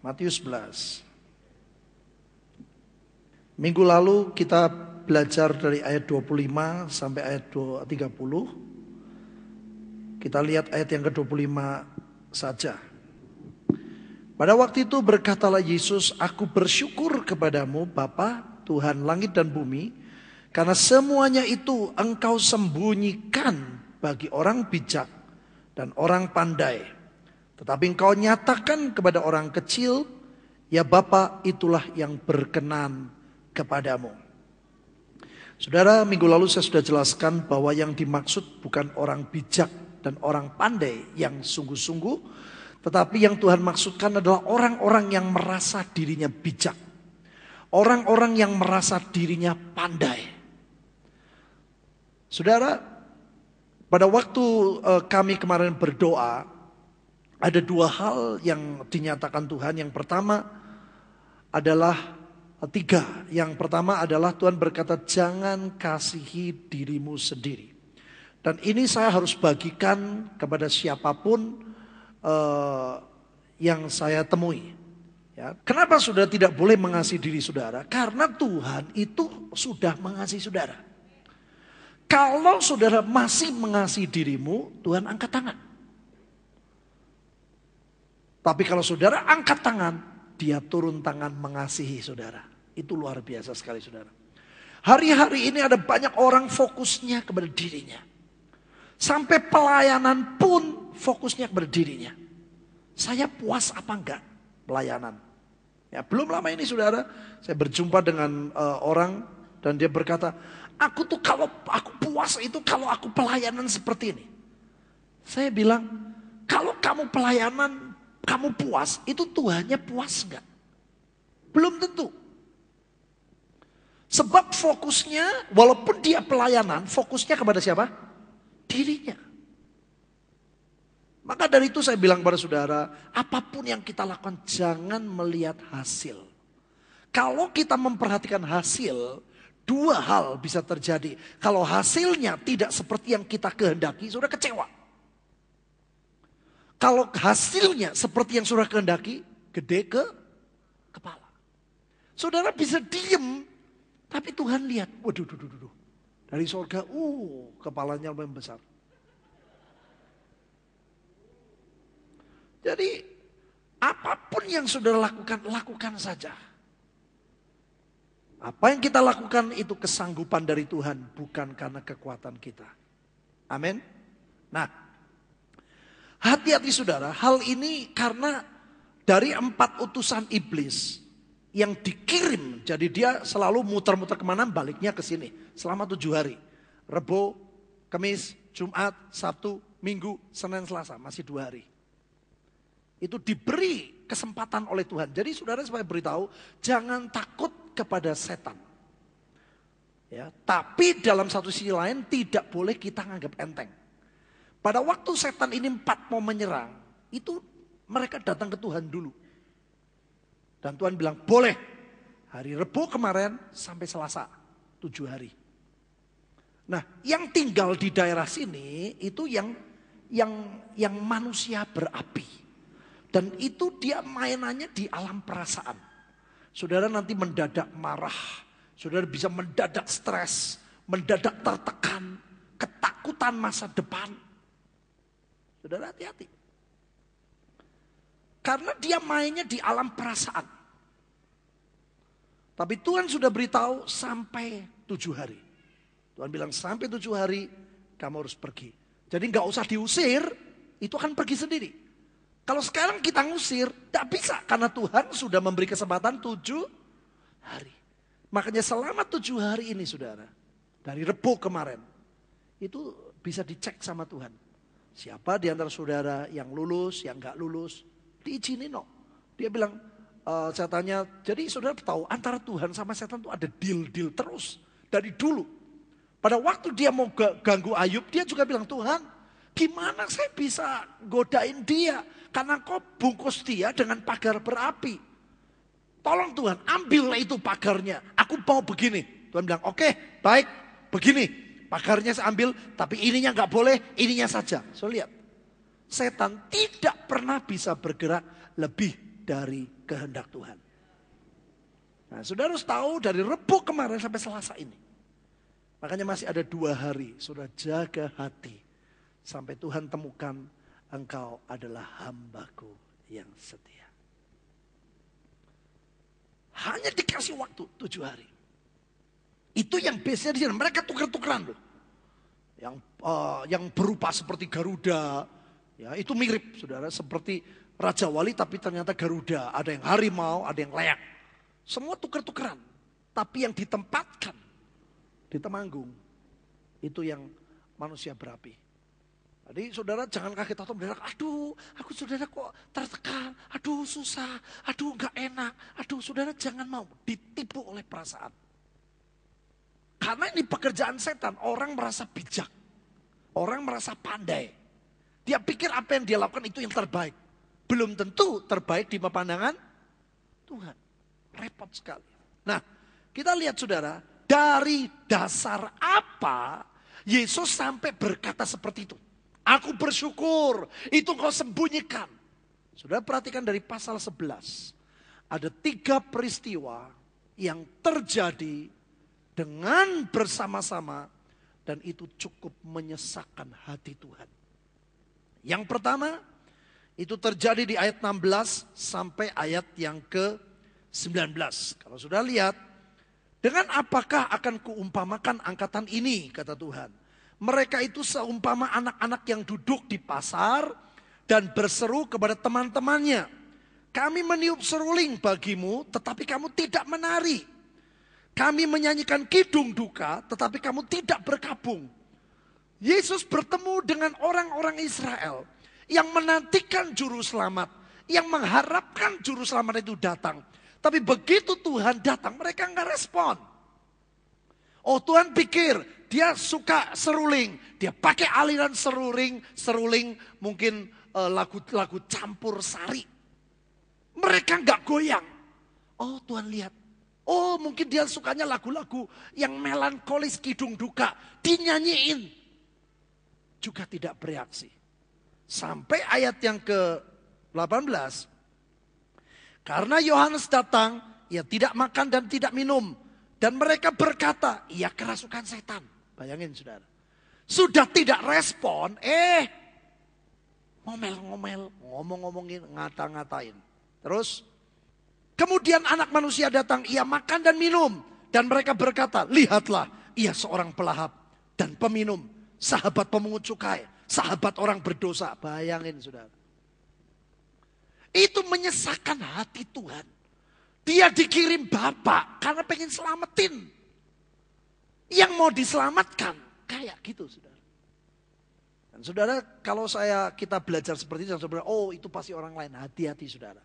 Matius 11. Minggu lalu kita belajar dari ayat 25 sampai ayat 30. Kita lihat ayat yang ke-25 saja. Pada waktu itu berkatalah Yesus, "Aku bersyukur kepadamu Bapa, Tuhan langit dan bumi, karena semuanya itu Engkau sembunyikan bagi orang bijak dan orang pandai. Tetapi Engkau nyatakan kepada orang kecil, ya Bapa, itulah yang berkenan kepadamu." Saudara, minggu lalu saya sudah jelaskan bahwa yang dimaksud bukan orang bijak dan orang pandai yang sungguh-sungguh, tetapi yang Tuhan maksudkan adalah orang-orang yang merasa dirinya bijak. Orang-orang yang merasa dirinya pandai. Saudara, pada waktu kami kemarin berdoa, ada dua hal yang dinyatakan Tuhan. Yang pertama adalah tiga. Yang pertama adalah Tuhan berkata, jangan kasihi dirimu sendiri. Dan ini saya harus bagikan kepada siapapun yang saya temui. Ya, kenapa saudara tidak boleh mengasihi diri saudara? Karena Tuhan itu sudah mengasihi saudara. Kalau saudara masih mengasihi dirimu, Tuhan angkat tangan. Tapi kalau saudara angkat tangan, dia turun tangan mengasihi saudara. Itu luar biasa sekali saudara. Hari-hari ini ada banyak orang fokusnya kepada dirinya. Sampai pelayanan pun fokusnya kepada dirinya. Saya puas apa enggak pelayanan? Ya, belum lama ini saudara, saya berjumpa dengan orang dan dia berkata, aku tuh kalau aku puas itu kalau aku pelayanan seperti ini. Saya bilang, kalau kamu pelayanan, kamu puas, itu Tuhannya puas enggak? Belum tentu. Sebab fokusnya, walaupun dia pelayanan, fokusnya kepada siapa? Dirinya. Maka dari itu saya bilang kepada saudara, apapun yang kita lakukan jangan melihat hasil. Kalau kita memperhatikan hasil, dua hal bisa terjadi. Kalau hasilnya tidak seperti yang kita kehendaki, saudara kecewa. Kalau hasilnya seperti yang saudara kehendaki, gede ke kepala. Saudara bisa diem, tapi Tuhan lihat, waduh, dari surga, kepalanya lebih besar. Jadi apapun yang saudara lakukan, lakukan saja. Apa yang kita lakukan itu kesanggupan dari Tuhan, bukan karena kekuatan kita. Amin. Nah, hati-hati saudara, hal ini karena dari 4 utusan iblis yang dikirim, jadi dia selalu muter-muter kemana, baliknya ke sini selama 7 hari. Rebo, Kamis, Jumat, Sabtu, Minggu, Senin, Selasa, masih 2 hari. Itu diberi kesempatan oleh Tuhan. Jadi saudara supaya beritahu, jangan takut kepada setan. Ya, tapi dalam satu sisi lain tidak boleh kita anggap enteng. Pada waktu setan ini 4 mau menyerang, itu mereka datang ke Tuhan dulu. Dan Tuhan bilang, boleh. Hari Rebo kemarin sampai Selasa, 7 hari. Nah, yang tinggal di daerah sini itu yang manusia berapi. Dan itu dia mainannya di alam perasaan. Saudara nanti mendadak marah. Saudara bisa mendadak stres. Mendadak tertekan. Ketakutan masa depan. Saudara hati-hati. Karena dia mainnya di alam perasaan. Tapi Tuhan sudah beritahu sampai 7 hari. Tuhan bilang sampai 7 hari kamu harus pergi. Jadi gak usah diusir. Itu akan pergi sendiri. Kalau sekarang kita ngusir, tidak bisa. Karena Tuhan sudah memberi kesempatan 7 hari. Makanya selama 7 hari ini saudara, dari Rebo kemarin, itu bisa dicek sama Tuhan. Siapa di antara saudara yang lulus, yang gak lulus, diizinin no. Dia bilang, saya tanya, jadi saudara tahu antara Tuhan sama setan itu ada deal-deal terus. Dari dulu. Pada waktu dia mau ganggu Ayub, dia juga bilang, Tuhan, gimana saya bisa godain dia? Karena kau bungkus dia dengan pagar berapi. Tolong Tuhan, ambillah itu pagarnya. Aku mau begini. Tuhan bilang, oke, baik, begini. Pagarnya saya ambil, tapi ininya gak boleh, ininya saja. So lihat, setan tidak pernah bisa bergerak lebih dari kehendak Tuhan. Nah, saudara harus tahu dari Rebo kemarin sampai Selasa ini. Makanya masih ada 2 hari. Saudara jaga hati. Sampai Tuhan temukan engkau adalah hambaku yang setia. Hanya dikasih waktu 7 hari. Itu yang biasanya di sana. Mereka tuker-tukeran loh. Yang berupa seperti Garuda. Ya, itu mirip saudara. Seperti Raja Wali tapi ternyata Garuda. Ada yang harimau, ada yang leak. Semua tuker-tukeran. Tapi yang ditempatkan di Temanggung. Itu yang manusia berapi. Jadi saudara jangan kaget atau mendadak, aduh aku saudara kok tertekan, aduh susah, aduh gak enak. Aduh saudara jangan mau ditipu oleh perasaan. Karena ini pekerjaan setan, orang merasa bijak. Orang merasa pandai. Dia pikir apa yang dia lakukan itu yang terbaik. Belum tentu terbaik di pandangan Tuhan. Repot sekali. Nah kita lihat saudara, dari dasar apa Yesus sampai berkata seperti itu. Aku bersyukur, itu kau sembunyikan. Saudara perhatikan dari pasal 11. Ada 3 peristiwa yang terjadi dengan bersama-sama. Dan itu cukup menyesakkan hati Tuhan. Yang pertama, itu terjadi di ayat 16 sampai ayat yang ke-19. Kalau sudah lihat, dengan apakah akan kuumpamakan angkatan ini, kata Tuhan. Mereka itu seumpama anak-anak yang duduk di pasar dan berseru kepada teman-temannya. Kami meniup seruling bagimu tetapi kamu tidak menari. Kami menyanyikan kidung duka tetapi kamu tidak berkabung. Yesus bertemu dengan orang-orang Israel yang menantikan juru selamat. Yang mengharapkan juru selamat itu datang. Tapi begitu Tuhan datang mereka nggak respon. Oh Tuhan pikir dia suka seruling. Dia pakai aliran seruling mungkin lagu-lagu campur sari. Mereka nggak goyang. Oh Tuhan lihat. Oh mungkin dia sukanya lagu-lagu yang melankolis kidung duka. Dinyanyiin. Juga tidak bereaksi. Sampai ayat yang ke-18. Karena Yohanes datang, ia tidak makan dan tidak minum. Dan mereka berkata, ia kerasukan setan. Bayangin saudara. Sudah tidak respon, ngomel-ngomel, ngomong-ngomongin, ngata-ngatain. Terus, kemudian anak manusia datang, ia makan dan minum. Dan mereka berkata, lihatlah, ia seorang pelahap dan peminum. Sahabat pemungut cukai, sahabat orang berdosa. Bayangin saudara. Itu menyesakkan hati Tuhan. Dia dikirim Bapak karena pengen selamatin. Yang mau diselamatkan. Kayak gitu saudara. Dan saudara kalau kita belajar seperti itu. Saudara, oh itu pasti orang lain. Hati-hati saudara.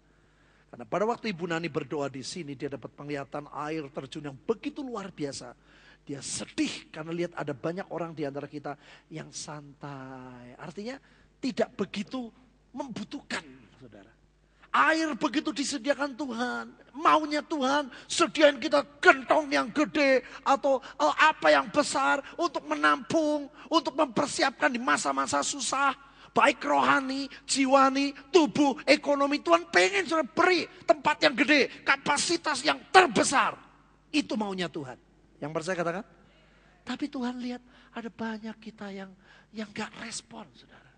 Karena pada waktu Ibu Nani berdoa di sini. Dia dapat penglihatan air terjun yang begitu luar biasa. Dia sedih karena lihat ada banyak orang di antara kita yang santai. Artinya tidak begitu membutuhkan saudara. Air begitu disediakan Tuhan. Maunya Tuhan sediain kita gentong yang gede. Atau apa yang besar untuk menampung. Untuk mempersiapkan di masa-masa susah. Baik rohani, jiwani, tubuh, ekonomi. Tuhan pengen sudah beri tempat yang gede. Kapasitas yang terbesar. Itu maunya Tuhan. Yang percaya katakan. Tapi Tuhan lihat ada banyak kita yang gak respon saudara.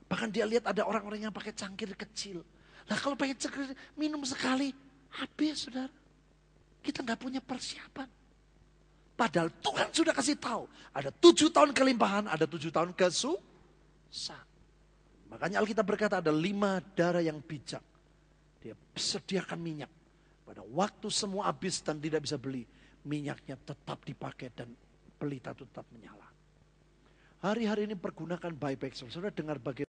Bahkan dia lihat ada orang-orang yang pakai cangkir kecil. Nah kalau pakai cangkir minum sekali, habis saudara. Kita nggak punya persiapan. Padahal Tuhan sudah kasih tahu. Ada 7 tahun kelimpahan, ada 7 tahun kesusahan. Makanya Alkitab berkata ada 5 darah yang bijak. Dia sediakan minyak. Pada waktu semua habis dan tidak bisa beli. Minyaknya tetap dipakai dan pelita tetap menyala. Hari-hari ini pergunakan baik-baik. Saudara dengar bagaimana.